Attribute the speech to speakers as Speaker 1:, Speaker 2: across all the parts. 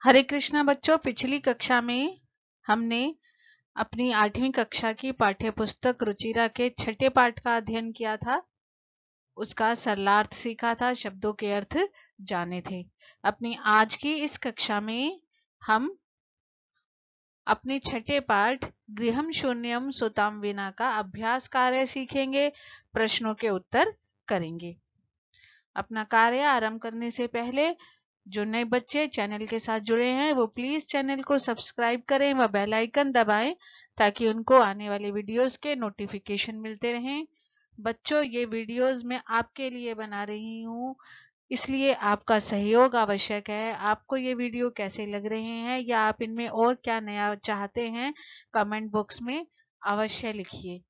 Speaker 1: हरे कृष्णा बच्चों, पिछली कक्षा में हमने अपनी 8वीं कक्षा की पाठ्य पुस्तक रुचिरा के छठे पाठ का अध्ययन किया था। उसका सरलार्थ सीखा था, शब्दों के अर्थ जाने थे। अपनी आज की इस कक्षा में हम अपने छठे पाठ गृहम शून्यम सुताम विना का अभ्यास कार्य सीखेंगे, प्रश्नों के उत्तर करेंगे। अपना कार्य आरंभ करने से पहले जो नए बच्चे चैनल के साथ जुड़े हैं वो प्लीज चैनल को सब्सक्राइब करें व बेल आइकन दबाएं ताकि उनको आने वाले वीडियोस के नोटिफिकेशन मिलते रहें। बच्चों, ये वीडियोस मैं आपके लिए बना रही हूँ, इसलिए आपका सहयोग आवश्यक है। आपको ये वीडियो कैसे लग रहे हैं या आप इनमें और क्या नया चाहते हैं, कमेंट बॉक्स में अवश्य लिखिए।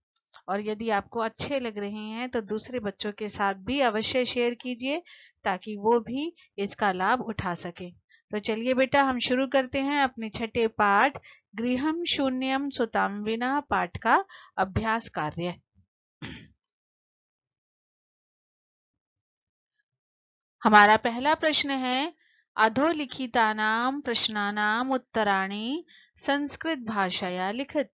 Speaker 1: और यदि आपको अच्छे लग रहे हैं तो दूसरे बच्चों के साथ भी अवश्य शेयर कीजिए ताकि वो भी इसका लाभ उठा सके। तो चलिए बेटा, हम शुरू करते हैं अपने छठे पाठ गृहम शून्यम सुताम विना पाठ का अभ्यास कार्य। हमारा पहला प्रश्न है, अधोलिखितानां प्रश्नानां उत्तराणि संस्कृत भाषाया लिखित।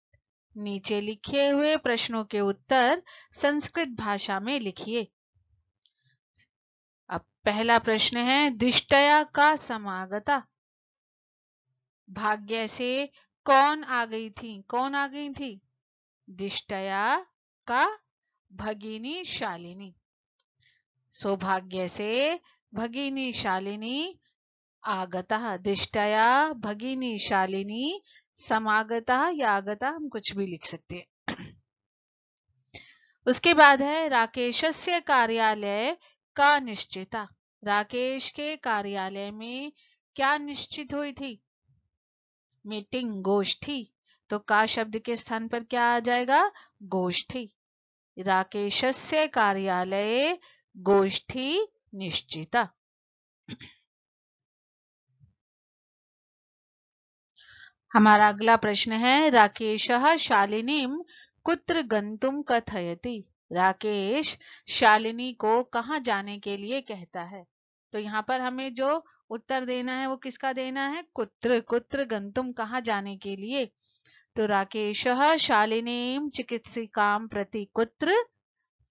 Speaker 1: नीचे लिखे हुए प्रश्नों के उत्तर संस्कृत भाषा में लिखिए। अब पहला प्रश्न है, दिष्टया का समागता। भाग्य से कौन आ गई थी? कौन आ गई थी? दिष्टया का भगिनी शालिनी। सौभाग्य से भगिनी शालिनी आगता। दिष्टया भगिनी शालिनी समागता या आगता, हम कुछ भी लिख सकते हैं। उसके बाद है, राकेशस्य कार्यालय का निश्चिता। राकेश के कार्यालय में क्या निश्चित हुई थी? मीटिंग, गोष्ठी। तो का शब्द के स्थान पर क्या आ जाएगा? गोष्ठी। राकेशस्य कार्यालय गोष्ठी निश्चिता। हमारा अगला प्रश्न है, राकेशः शालिनीं कुत्र गंतुम कथयति। राकेश शालिनी को कहाँ जाने के लिए कहता है? तो यहाँ पर हमें जो उत्तर देना है वो किसका देना है? कुत्र। कुत्र गंतुम, कहाँ जाने के लिए। तो राकेशः शालिनीं चिकित्सिकां प्रति कुत्र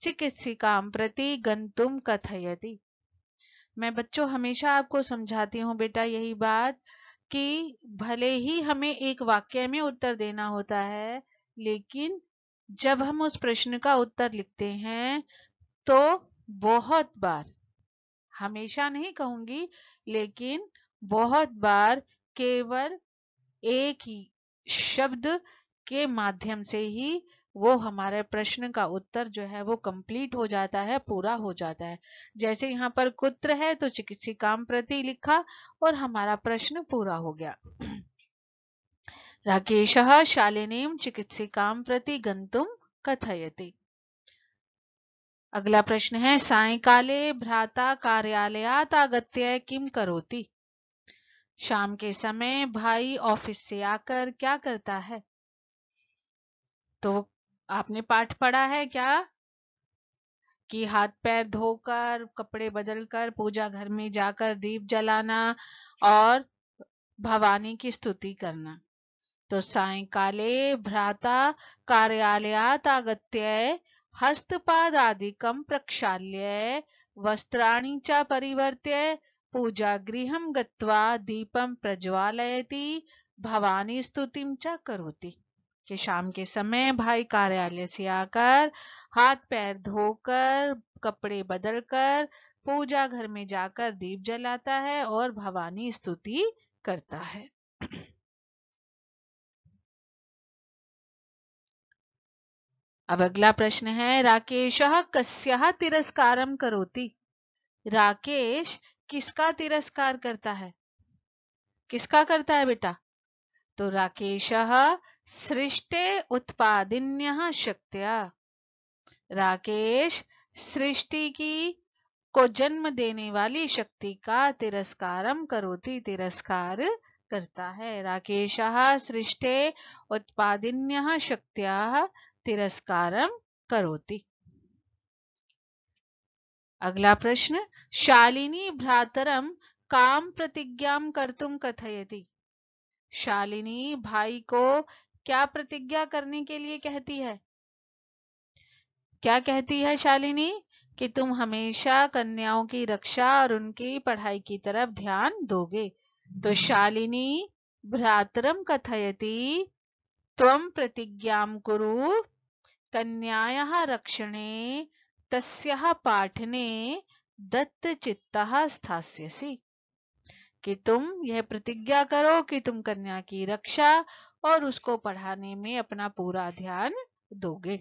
Speaker 1: चिकित्सिकां प्रति गंतुम कथयति। मैं बच्चों हमेशा आपको समझाती हूँ बेटा यही बात कि भले ही हमें एक वाक्य में उत्तर देना होता है, लेकिन जब हम उस प्रश्न का उत्तर लिखते हैं तो बहुत बार, हमेशा नहीं कहूंगी, लेकिन बहुत बार केवल एक ही शब्द के माध्यम से ही वो हमारे प्रश्न का उत्तर जो है वो कंप्लीट हो जाता है, पूरा हो जाता है। जैसे यहाँ पर कुत्र है तो चिकित्सिकां प्रति लिखा और हमारा प्रश्न पूरा हो गया। राकेशः शालिनीं चिकित्सिकां प्रति गंतुम कथयति। अगला प्रश्न है, सायंकाले भ्राता कार्यालयात् आगत्य किम करोति। शाम के समय भाई ऑफिस से आकर क्या करता है? तो आपने पाठ पढ़ा है क्या कि हाथ पैर धोकर, कपड़े बदलकर, पूजा घर में जाकर दीप जलाना और भवानी की स्तुति करना। तो सायंकाले भ्राता कार्यालयात् आगत्य हस्तपादादिकं प्रक्षाल्य वस्त्राणि च परिवर्त्य पूजागृहं गत्वा दीपं प्रज्वालयति भवानी स्तुतिं च करोति। कि शाम के समय भाई कार्यालय से आकर हाथ पैर धोकर, कपड़े बदलकर, पूजा घर में जाकर दीप जलाता है और भवानी स्तुति करता है। अब अगला प्रश्न है, राकेशः कस्याः तिरस्कारं करोति। राकेश किसका तिरस्कार करता है? किसका करता है बेटा? तो राकेशः सृष्टे उत्पादिन्यः शक्त्या। राकेश सृष्टि की को जन्म देने वाली शक्ति का तिरस्कारम करोति, तिरस्कार करता है। राकेशः सृष्टे उत्पादिन्यः शक्त्याः तिरस्कारम करोति। अगला प्रश्न, शालिनी भ्रातरम काम प्रतिज्ञां कर्तुम कथयति। शालिनी भाई को क्या प्रतिज्ञा करने के लिए कहती है? क्या कहती है शालिनी? कि तुम हमेशा कन्याओं की रक्षा और उनकी पढ़ाई की तरफ ध्यान दोगे। तो शालिनी भ्रातरम कथयति त्वं प्रतिज्ञां कुरु कन्यायाः रक्षणे तस्याः पाठने दत्तचित्तः स्थास्यसि। कि तुम यह प्रतिज्ञा करो कि तुम कन्या की रक्षा और उसको पढ़ाने में अपना पूरा ध्यान दोगे।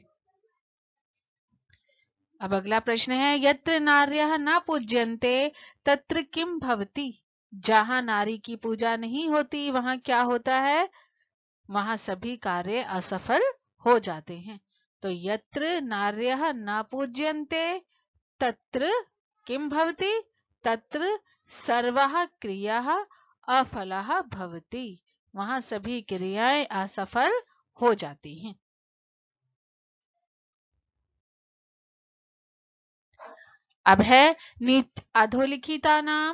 Speaker 1: अब अगला प्रश्न है, यत्र नार्यः न पूज्यन्ते तत्र किम भवति। जहां नारी की पूजा नहीं होती वहां क्या होता है? वहां सभी कार्य असफल हो जाते हैं। तो यत्र नार्यः न पूज्यन्ते तत्र किम भवति? तत्र सर्वः क्रियाः अफलः भवति। वहां सभी क्रियाएं असफल हो जाती हैं। अब है अधोलिखितानां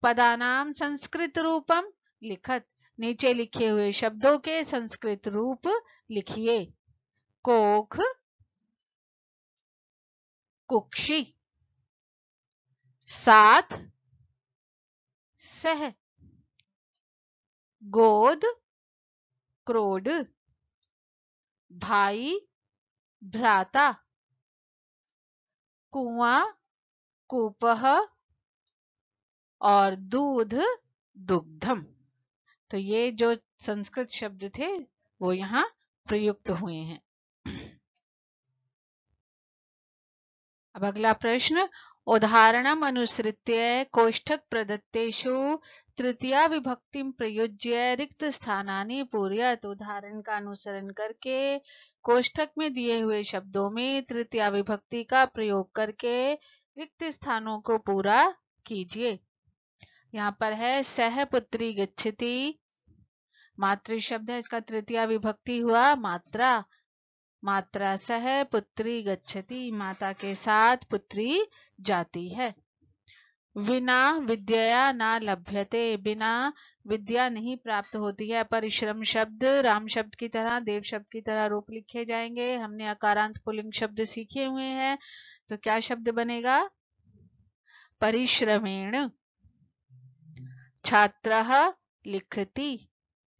Speaker 1: पदानां संस्कृत रूपम लिखत। नीचे लिखे हुए शब्दों के संस्कृत रूप लिखिए। कोख, कुक्षी, साथ, सह, गोद, क्रोड, भाई, भ्राता, कुआं, कूपः और दूध, दुग्धम। तो ये जो संस्कृत शब्द थे वो यहाँ प्रयुक्त हुए हैं। अब अगला प्रश्न, उदाहरणम अनुसृत्य कोष्ठक प्रदत्तेषु तृतीया विभक्तिम प्रयुज्य रिक्त स्थानानि पूरयत। उदाहरण का अनुसरण करके कोष्ठक में दिए हुए शब्दों में तृतीया विभक्ति का प्रयोग करके रिक्त स्थानों को पूरा कीजिए। यहाँ पर है सह पुत्री गच्छति, मातृ शब्द है, इसका तृतीया विभक्ति हुआ मात्रा। मात्रा सह पुत्री गच्छति, माता के साथ पुत्री जाती है। विना विद्या ना लभ्यते, बिना विद्या नहीं प्राप्त होती है। परिश्रम शब्द राम शब्द की तरह, देव शब्द की तरह रूप लिखे जाएंगे। हमने अकारांत पुल्लिंग शब्द सीखे हुए हैं, तो क्या शब्द बनेगा? परिश्रमेण। छात्रः लिखति,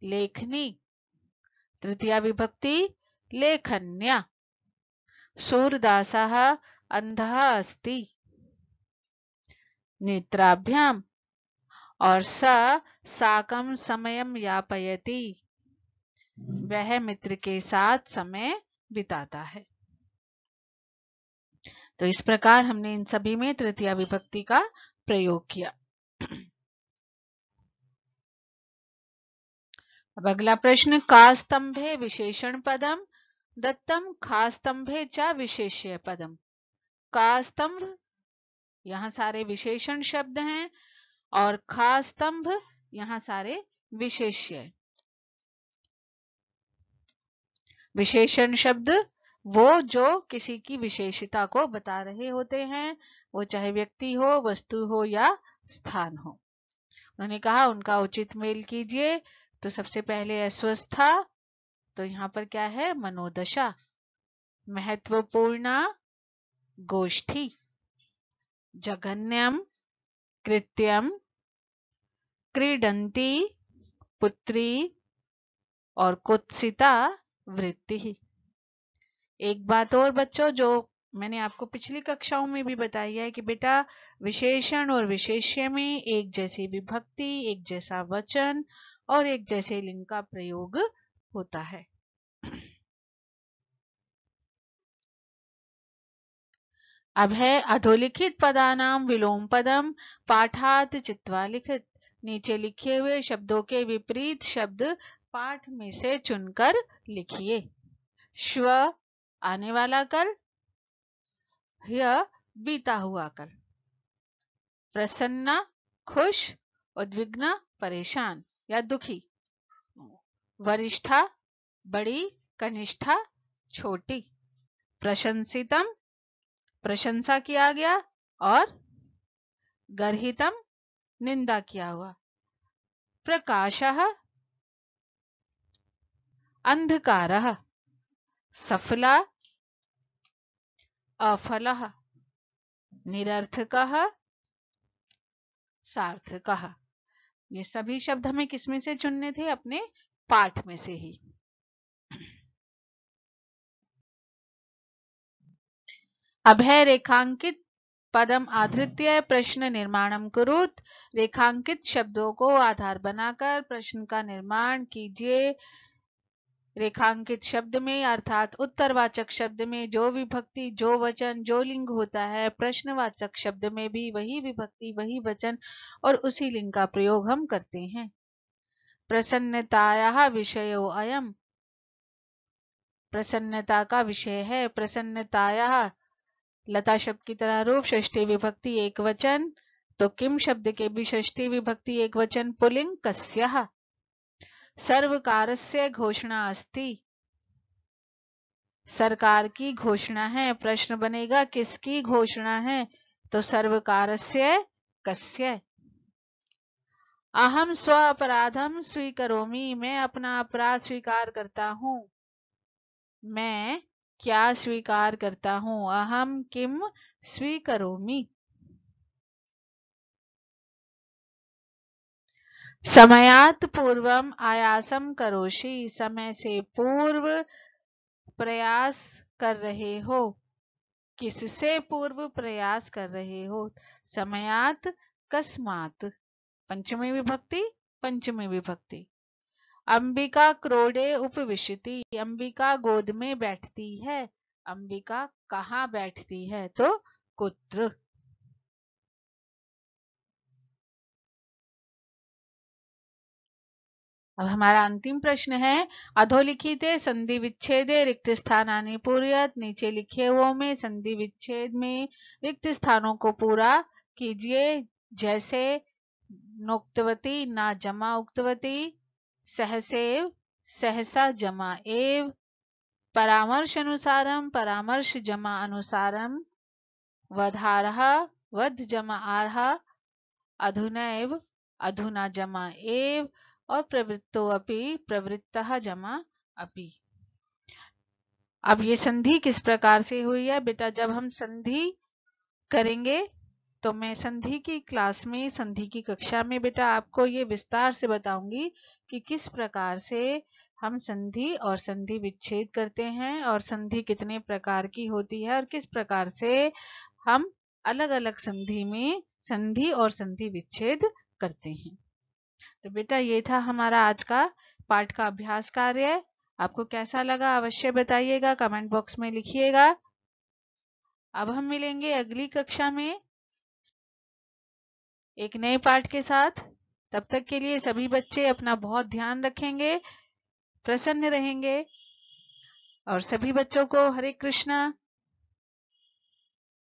Speaker 1: लेखनी। तृतीया विभक्ति लेखन्या। सूरदासः अंधः अस्ति, नेत्राभ्याम। और साकं समयं यापयति, वह मित्र के साथ समय बिताता है। तो इस प्रकार हमने इन सभी में तृतीया विभक्ति का प्रयोग किया। अब अगला प्रश्न, का स्तंभे विशेषण पदम दत्तम खा स्तंभे च विशेष्य पदम। का स्तंभ, यहाँ सारे विशेषण शब्द हैं, और खा स्तंभ यहाँ सारे विशेष्य। विशेषण शब्द वो जो किसी की विशेषता को बता रहे होते हैं, वो चाहे व्यक्ति हो, वस्तु हो या स्थान हो। उन्होंने कहा उनका उचित मेल कीजिए। तो सबसे पहले अस्वस्थता, तो यहाँ पर क्या है? मनोदशा। महत्वपूर्ण, गोष्ठी। जघन्यम, कृत्यम। क्रीडंती, पुत्री। और कुत्सिता, वृत्ति। एक बात और बच्चों, जो मैंने आपको पिछली कक्षाओं में भी बताई है कि बेटा विशेषण और विशेष्य में एक जैसी विभक्ति, एक जैसा वचन और एक जैसे लिंग का प्रयोग होता है। अब है अधोलिखित पदानाम विलोम पदम पाठात चित्वा लिखित। नीचे लिखे हुए शब्दों के विपरीत शब्द पाठ में से चुनकर लिखिए। श्व आने वाला कल, ह्य बीता हुआ कल। प्रसन्ना खुश, उद्विग्न परेशान या दुखी। वरिष्ठा बड़ी, कनिष्ठा छोटी। प्रशंसितम प्रशंसा किया गया, और गर्हितम निंदा किया हुआ। प्रकाशः, अंधकारः, सफला, अफलः, निरर्थकः, सार्थकः। ये सभी शब्द हमें किसमें से चुनने थे? अपने पाठ में से ही। अब है रेखांकित पदम आधृत्य प्रश्न निर्माणम कुरुत। रेखांकित शब्दों को आधार बनाकर प्रश्न का निर्माण कीजिए। रेखांकित शब्द में अर्थात उत्तरवाचक शब्द में जो विभक्ति, जो वचन, जो लिंग होता है, प्रश्नवाचक शब्द में भी वही विभक्ति, वही वचन और उसी लिंग का प्रयोग हम करते हैं। प्रसन्नतायाः विषयो अयम्। प्रसन्नता का विषय है। प्रसन्नतायाः लता शब्द की तरह रूप, षष्ठी विभक्ति एक वचन, तो किम शब्द के भी षष्ठी विभक्ति एक वचन, पुल्लिंग कस्यः। सर्वकारस्य घोषणा अस्ति। सरकार की घोषणा है। प्रश्न बनेगा किसकी घोषणा है? तो सर्वकारस्य कस्य। अहम स्व अपराधम स्वीकरोमि। मैं अपना अपराध स्वीकार करता हूं। मैं क्या स्वीकार करता हूं? अहम किम स्वीकरोमि। समयात् पूर्वम आयासम करोषि। समय से पूर्व प्रयास कर रहे हो। किससे पूर्व प्रयास कर रहे हो? समयात्, कस्मात्। पंचमी विभक्ति, पंचमी विभक्ति। अंबिका क्रोडे उपविशति। अंबिका गोद में बैठती है। अंबिका कहाँ बैठती है? तो कुत्र। अब हमारा अंतिम प्रश्न है, अधोलिखिते संधि विच्छेदे रिक्त स्थानानि पूरयत। नीचे लिखे हुओं में संधि विच्छेद में रिक्त स्थानों को पूरा कीजिए। जैसे नोक्तवती ना जमा उक्तवती, सहसेव सहसा जमा एव, परामर्श अनुसारम परामर्श जमा अनुसारम, वधारः वध जमा आरः, अधुनैव अधुना जमा एव और प्रवृत्तो अपि प्रवृत्तः जमा अपि। अब ये संधि किस प्रकार से हुई है बेटा? जब हम संधि करेंगे तो मैं संधि की क्लास में, संधि की कक्षा में बेटा आपको ये विस्तार से बताऊंगी कि किस प्रकार से हम संधि और संधि विच्छेद करते हैं और संधि कितने प्रकार की होती है और किस प्रकार से हम अलग अलग संधि में संधि और संधि विच्छेद करते हैं। तो बेटा ये था हमारा आज का पाठ का अभ्यास कार्य। आपको कैसा लगा अवश्य बताइएगा, कमेंट बॉक्स में लिखिएगा। अब हम मिलेंगे अगली कक्षा में एक नए पाठ के साथ। तब तक के लिए सभी बच्चे अपना बहुत ध्यान रखेंगे, प्रसन्न रहेंगे और सभी बच्चों को हरे कृष्णा।